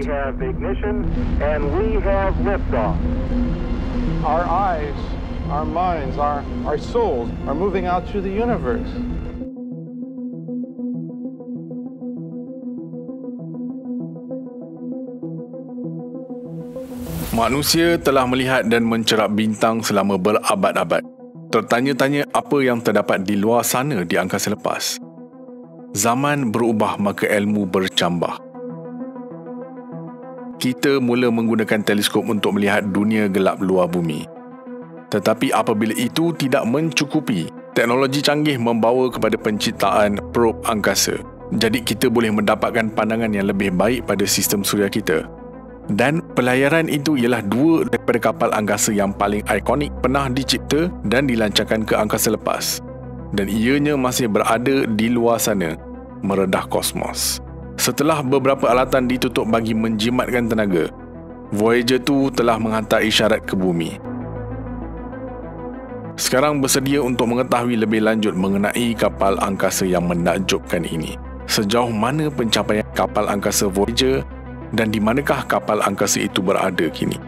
We have ignition and we have liftoff. Our eyes, our minds, our souls are moving out through the universe. Manusia telah melihat dan mencerap bintang selama berabad-abad. Tertanya-tanya apa yang terdapat di luar sana di angkasa lepas. Zaman berubah maka ilmu bercambah. Kita mula menggunakan teleskop untuk melihat dunia gelap luar bumi. Tetapi apabila itu tidak mencukupi, teknologi canggih membawa kepada penciptaan probe angkasa. Jadi kita boleh mendapatkan pandangan yang lebih baik pada sistem suria kita. Dan pelayaran itu ialah dua daripada kapal angkasa yang paling ikonik pernah dicipta dan dilancarkan ke angkasa lepas. Dan ianya masih berada di luar sana, meredah kosmos. Setelah beberapa alatan ditutup bagi menjimatkan tenaga, Voyager 2 telah menghantar isyarat ke bumi. Sekarang bersedia untuk mengetahui lebih lanjut mengenai kapal angkasa yang menakjubkan ini. Sejauh mana pencapaian kapal angkasa Voyager dan di manakah kapal angkasa itu berada kini?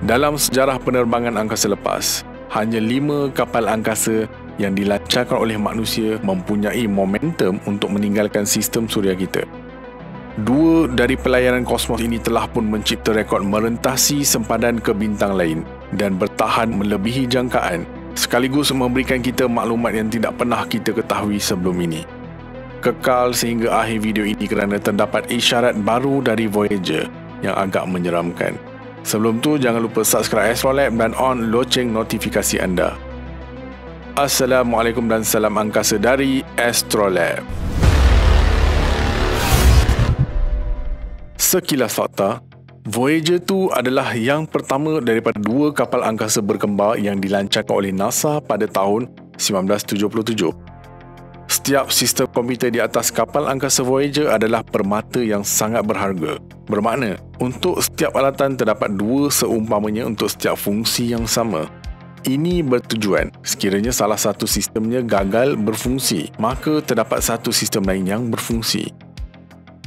Dalam sejarah penerbangan angkasa lepas, hanya 5 kapal angkasa yang dilancarkan oleh manusia mempunyai momentum untuk meninggalkan sistem suria kita. 2 dari pelayaran kosmos ini telah pun mencipta rekod merentasi sempadan ke bintang lain dan bertahan melebihi jangkaan, sekaligus memberikan kita maklumat yang tidak pernah kita ketahui sebelum ini. Kekal sehingga akhir video ini kerana terdapat isyarat baru dari Voyager yang agak menyeramkan. Sebelum tu, jangan lupa subscribe Astrolab dan on loceng notifikasi anda. Assalamualaikum dan salam angkasa dari Astrolab. Sekilas fakta, Voyager 2 adalah yang pertama daripada 2 kapal angkasa berkembar yang dilancarkan oleh NASA pada tahun 1977. Setiap sistem komputer di atas kapal angkasa Voyager adalah permata yang sangat berharga. Bermakna, untuk setiap alatan terdapat 2 seumpamanya untuk setiap fungsi yang sama. Ini bertujuan, sekiranya salah satu sistemnya gagal berfungsi, maka terdapat satu sistem lain yang berfungsi.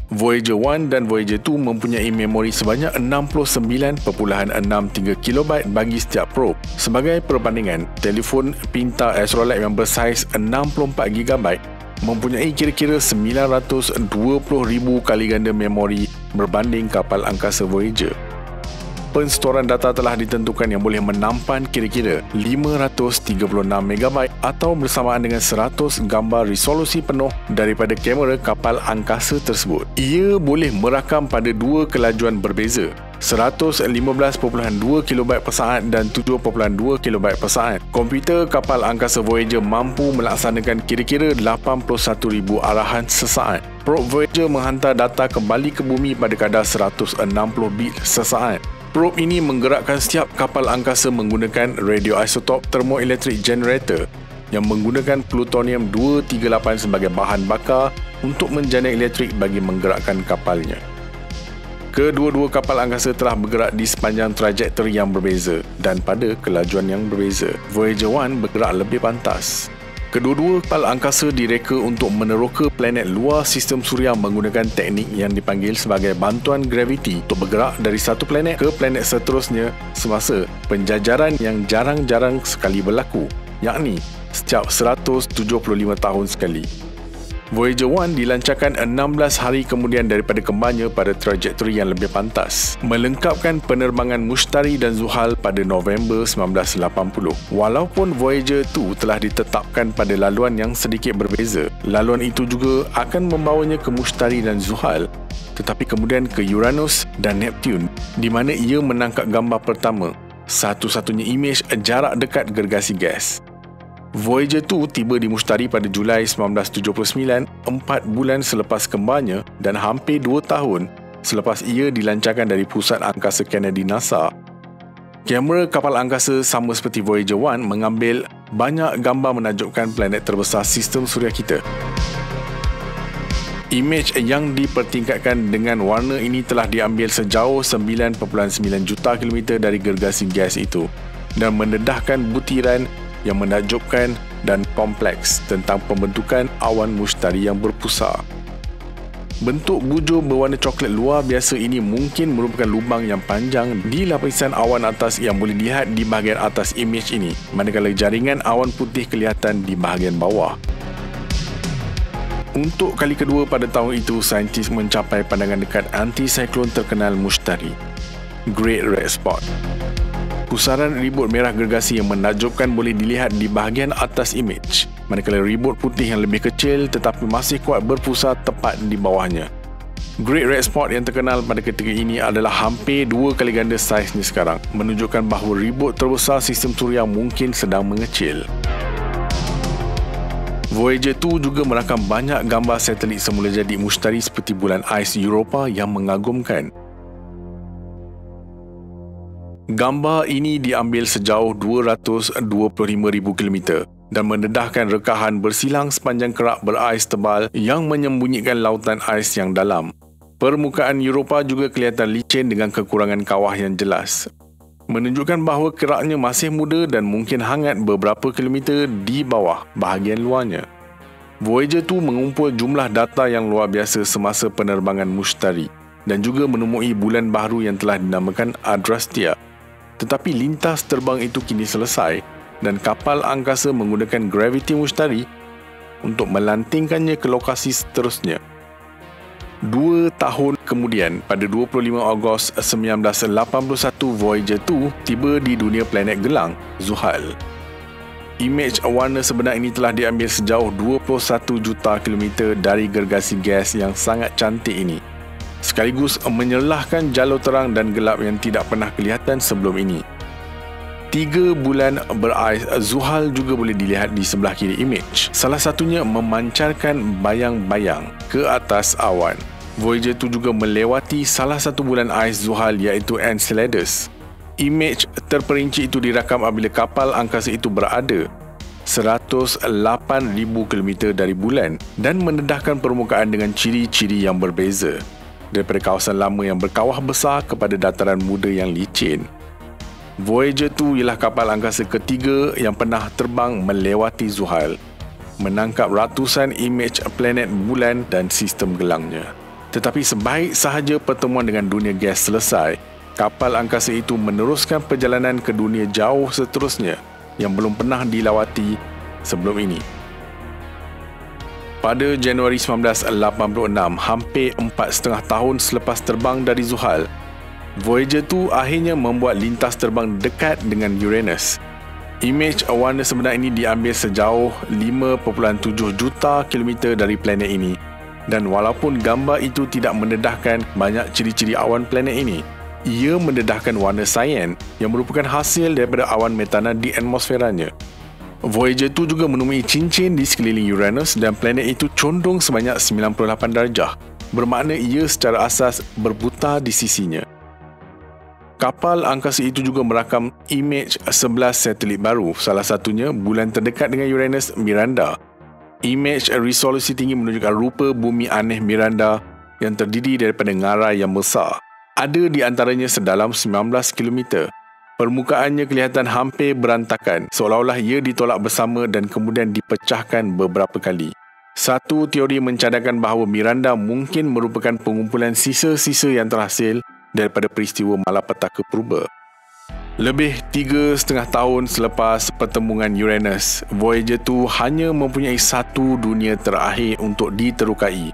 Voyager 1 dan Voyager 2 mempunyai memori sebanyak 69.63 KB bagi setiap probe. Sebagai perbandingan, telefon pintar Astrolab yang bersaiz 64 GB mempunyai kira-kira 920,000 kali ganda memori berbanding kapal angkasa Voyager. Penstoran data telah ditentukan yang boleh menampan kira-kira 536 MB atau bersamaan dengan 100 gambar resolusi penuh daripada kamera kapal angkasa tersebut. Ia boleh merakam pada 2 kelajuan berbeza, 115.2 KB per saat dan 7.2 KB per saat. Komputer kapal angkasa Voyager mampu melaksanakan kira-kira 81,000 arahan sesaat. Probe Voyager menghantar data kembali ke bumi pada kadar 160 bit sesaat. Probe ini menggerakkan setiap kapal angkasa menggunakan radioisotop thermoelectric generator yang menggunakan plutonium 238 sebagai bahan bakar untuk menjana elektrik bagi menggerakkan kapalnya. Kedua-dua kapal angkasa telah bergerak di sepanjang trajektori yang berbeza dan pada kelajuan yang berbeza. Voyager 1 bergerak lebih pantas. Kedua-dua kapal angkasa direka untuk meneroka planet luar sistem suria menggunakan teknik yang dipanggil sebagai bantuan graviti untuk bergerak dari satu planet ke planet seterusnya semasa penjajaran yang jarang-jarang sekali berlaku, yakni setiap 175 tahun sekali. Voyager 1 dilancarkan 16 hari kemudian daripada kembarnya pada trajektori yang lebih pantas, melengkapkan penerbangan Mushtari dan Zuhal pada November 1980. Walaupun Voyager 2 telah ditetapkan pada laluan yang sedikit berbeza, laluan itu juga akan membawanya ke Mushtari dan Zuhal, tetapi kemudian ke Uranus dan Neptune, di mana ia menangkap gambar pertama, satu-satunya imej jarak dekat gergasi gas. Voyager 2 tiba di Mushtari pada Julai 1979, 4 bulan selepas kembarnya dan hampir 2 tahun selepas ia dilancarkan dari Pusat Angkasa Kennedy NASA. Kamera kapal angkasa sama seperti Voyager 1 mengambil banyak gambar menakjubkan planet terbesar sistem suria kita. Imej yang dipertingkatkan dengan warna ini telah diambil sejauh 9.9 juta kilometer dari gergasi gas itu dan mendedahkan butiran yang menakjubkan dan kompleks tentang pembentukan awan Mushtari yang berpusar. Bentuk bujur berwarna coklat luar biasa ini mungkin merupakan lubang yang panjang di lapisan awan atas yang boleh dilihat di bahagian atas imej ini, manakala jaringan awan putih kelihatan di bahagian bawah. Untuk kali kedua pada tahun itu, saintis mencapai pandangan dekat anti-siklon terkenal Mushtari, Great Red Spot. Pusaran ribut merah gergasi yang menakjubkan boleh dilihat di bahagian atas imej, manakala ribut putih yang lebih kecil tetapi masih kuat berpusar tepat di bawahnya. Great Red Spot yang terkenal pada ketika ini adalah hampir 2 kali ganda saiznya sekarang, menunjukkan bahawa ribut terbesar sistem suria mungkin sedang mengecil. Voyager 2 juga merakam banyak gambar satelit semula jadi Mushtari seperti bulan ais Europa yang mengagumkan. Gambar ini diambil sejauh 225,000 km dan mendedahkan rekahan bersilang sepanjang kerak berais tebal yang menyembunyikan lautan ais yang dalam. Permukaan Europa juga kelihatan licin dengan kekurangan kawah yang jelas, menunjukkan bahawa keraknya masih muda dan mungkin hangat beberapa kilometer di bawah bahagian luarnya. Voyager 2 mengumpul jumlah data yang luar biasa semasa penerbangan Mushtari dan juga menemui bulan baharu yang telah dinamakan Adrastea. Tetapi lintas terbang itu kini selesai dan kapal angkasa menggunakan graviti Mushtari untuk melantingkannya ke lokasi seterusnya. 2 tahun kemudian, pada 25 Ogos 1981, Voyager 2 tiba di dunia planet gelang, Zuhal. Imej warna sebenar ini telah diambil sejauh 21 juta kilometer dari gergasi gas yang sangat cantik ini, sekaligus menyerlahkan jalur terang dan gelap yang tidak pernah kelihatan sebelum ini. 3 bulan berais Zuhal juga boleh dilihat di sebelah kiri imej. Salah satunya memancarkan bayang-bayang ke atas awan. Voyager 2 juga melewati salah satu bulan ais Zuhal iaitu Enceladus. Imej terperinci itu dirakam apabila kapal angkasa itu berada 108,000 km dari bulan dan mendedahkan permukaan dengan ciri-ciri yang berbeza, daripada kawasan lama yang berkawah besar kepada dataran muda yang licin. Voyager 2 ialah kapal angkasa ketiga yang pernah terbang melewati Zuhal, menangkap ratusan imej planet bulan dan sistem gelangnya. Tetapi sebaik sahaja pertemuan dengan dunia gas selesai, kapal angkasa itu meneruskan perjalanan ke dunia jauh seterusnya yang belum pernah dilawati sebelum ini. Pada Januari 1986, hampir 4,5 tahun selepas terbang dari Zuhal, Voyager 2 akhirnya membuat lintas terbang dekat dengan Uranus. Imej warna sebenar ini diambil sejauh 5.7 juta kilometer dari planet ini, dan walaupun gambar itu tidak mendedahkan banyak ciri-ciri awan planet ini, ia mendedahkan warna cyan yang merupakan hasil daripada awan metana di atmosferanya. Voyager 2 juga menemui cincin di sekeliling Uranus dan planet itu condong sebanyak 98 darjah, bermakna ia secara asas berputar di sisinya. Kapal angkasa itu juga merakam imej 11 satelit baru, salah satunya bulan terdekat dengan Uranus, Miranda. Imej resolusi tinggi menunjukkan rupa bumi aneh Miranda yang terdiri daripada ngarai yang besar. Ada di antaranya sedalam 19 km. Permukaannya kelihatan hampir berantakan, seolah-olah ia ditolak bersama dan kemudian dipecahkan beberapa kali. Satu teori mencadangkan bahawa Miranda mungkin merupakan pengumpulan sisa-sisa yang terhasil daripada peristiwa malapetaka purba. Lebih 3,5 tahun selepas pertemuan Uranus, Voyager 2 hanya mempunyai satu dunia terakhir untuk diterukai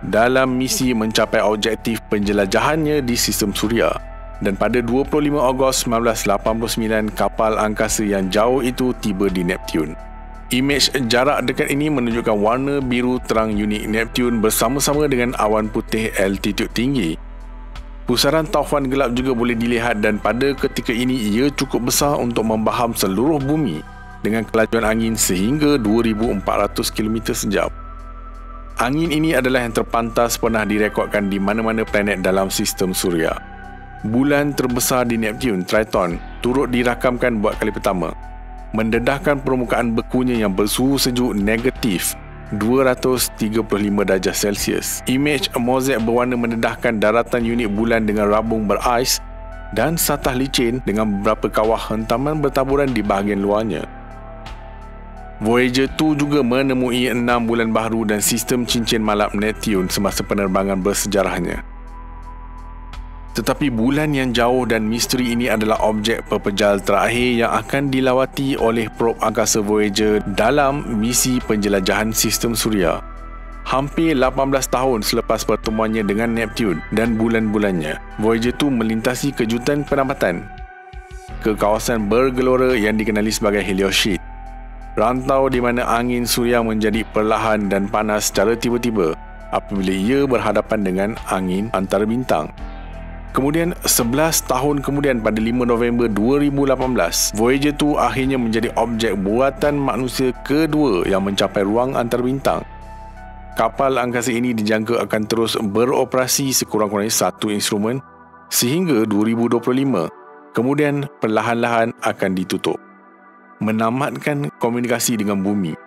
dalam misi mencapai objektif penjelajahannya di sistem suria. Dan pada 25 Ogos 1989, kapal angkasa yang jauh itu tiba di Neptune. Imej jarak dekat ini menunjukkan warna biru terang unik Neptune bersama-sama dengan awan putih altitude tinggi. Pusaran taufan gelap juga boleh dilihat dan pada ketika ini ia cukup besar untuk membaham seluruh bumi dengan kelajuan angin sehingga 2,400 km sejam. Angin ini adalah yang terpantas pernah direkodkan di mana-mana planet dalam sistem suria. Bulan terbesar di Neptune, Triton, turut dirakamkan buat kali pertama, mendedahkan permukaan bekunya yang bersuhu sejuk negatif 235 darjah Celsius. Imej mozaik berwarna mendedahkan daratan unit bulan dengan rabung berais dan satah licin dengan beberapa kawah hentaman bertaburan di bahagian luarnya. Voyager 2 juga menemui 6 bulan baharu dan sistem cincin malam Neptune semasa penerbangan bersejarahnya. Tetapi bulan yang jauh dan misteri ini adalah objek pepejal terakhir yang akan dilawati oleh probe angkasa Voyager dalam misi penjelajahan sistem suria. Hampir 18 tahun selepas pertemuannya dengan Neptune dan bulan-bulannya, Voyager 2 melintasi kejutan penambatan ke kawasan bergelora yang dikenali sebagai heliosheath. Rantau di mana angin suria menjadi perlahan dan panas secara tiba-tiba apabila ia berhadapan dengan angin antarbintang. Kemudian 11 tahun kemudian pada 5 November 2018, Voyager 2 akhirnya menjadi objek buatan manusia kedua yang mencapai ruang antarbintang. Kapal angkasa ini dijangka akan terus beroperasi sekurang-kurangnya satu instrumen sehingga 2025. Kemudian perlahan-lahan akan ditutup, menamatkan komunikasi dengan bumi.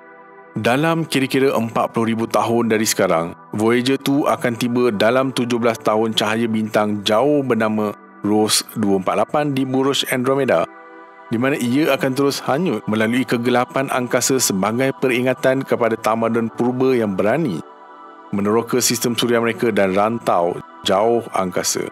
Dalam kira-kira 40,000 tahun dari sekarang, Voyager 2 akan tiba dalam 17 tahun cahaya bintang jauh bernama Ross 248 di Buruj Andromeda, di mana ia akan terus hanyut melalui kegelapan angkasa sebagai peringatan kepada tamadun purba yang berani meneroka sistem suria mereka dan rantau jauh angkasa.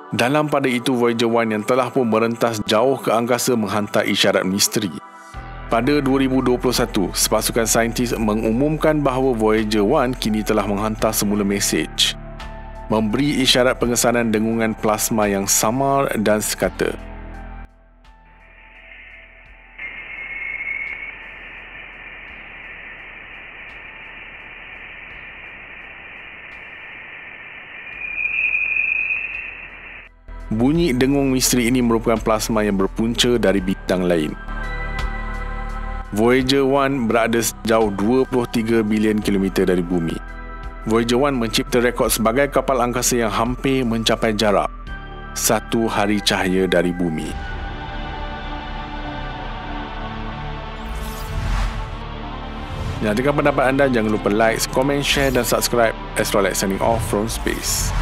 Dalam pada itu, Voyager 1 yang telah pun merentas jauh ke angkasa menghantar isyarat misteri. Pada 2021, sepasukan saintis mengumumkan bahawa Voyager 1 kini telah menghantar semula mesej, memberi isyarat pengesanan dengungan plasma yang samar dan sekata. Bunyi dengung misteri ini merupakan plasma yang berpunca dari bintang lain. Voyager 1 berada sejauh 23 bilion kilometer dari bumi. Voyager 1 mencipta rekod sebagai kapal angkasa yang hampir mencapai jarak 1 hari cahaya dari bumi. Nyatakan pendapat anda, jangan lupa like, komen, share dan subscribe. Astrolab signing off from space.